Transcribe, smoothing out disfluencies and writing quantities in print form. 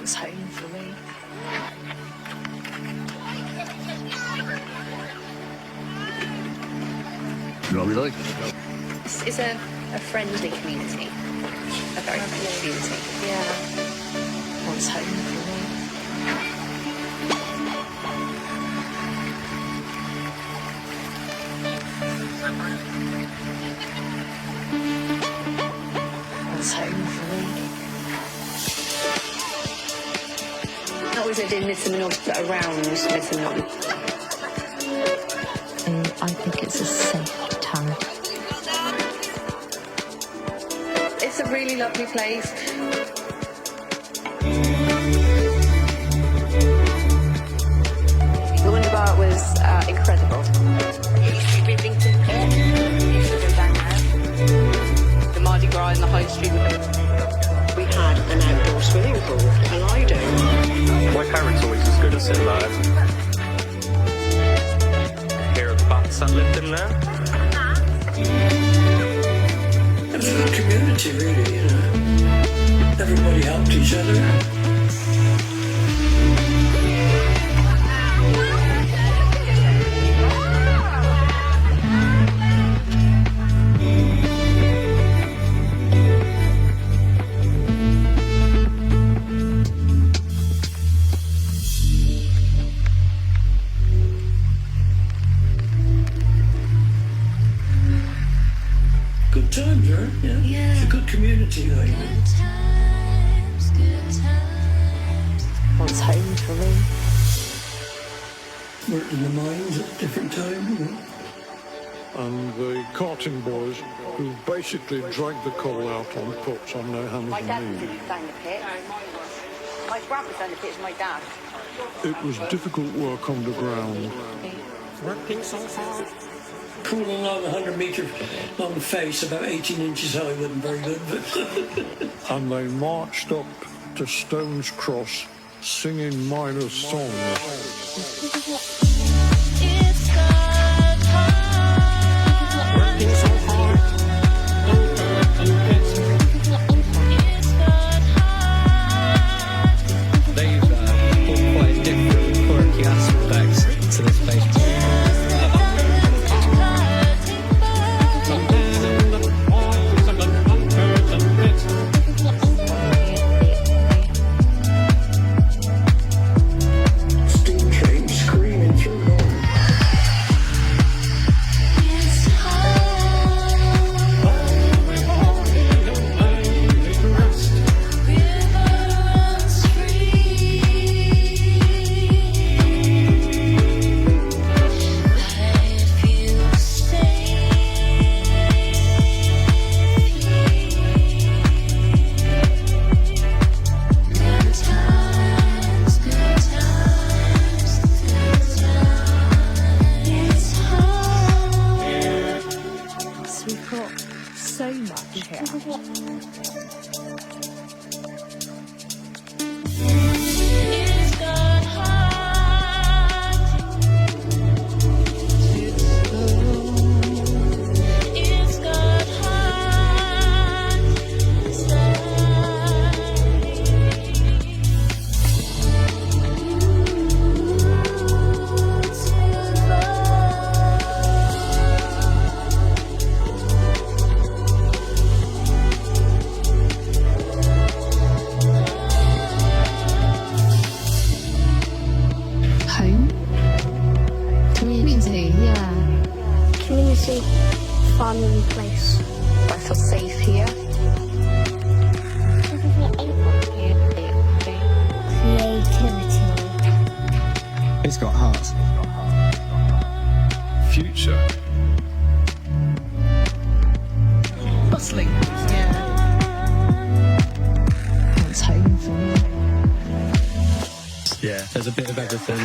What's home for me? Lovely. It's a friendly community. A very friendly community. Yeah. What's home for me? What's home for me? Not always lived in Midsomer Norton, but around Midsomer Norton. I think it's a safe town. It's a really lovely place. The Wonderbar was incredible. Rivington Pit, you should go down there. The Mardi Gras in the High Street. We had an outdoor swimming pool, a Haydon. My parents always was good at sitting live. Hear of bats that lived in there. It was a good community, really, you know. Everybody helped each other. Good times, right? Yeah. It's a good community, though. Good times, good times. What's home for me? Worked in the mines at different times, you know. And the carting boys who basically dragged the coal out on puts on their hands My dad and was knees. down the pit. My brother was down the pit as my dad. It was difficult work underground. Working so hard. Crawling along 100 metres long face, about 18 inches high, wasn't very good, but... And they marched up to Stone's Cross singing miners' songs. It's got heart. Working so hard. It's got heart. They've put quite different quirky aspects to this place. Steam train screaming through Norton. It's river runs free. Life you stay. Good times, good times, good times. It's home. So we've got so much here. It's got heart. It's got heart. Home? Community, yeah. Community, fun place. I feel safe here. Creativity. It's got heart. Future. Bustling. Yeah. What's home for me? Yeah, there's a bit of everything.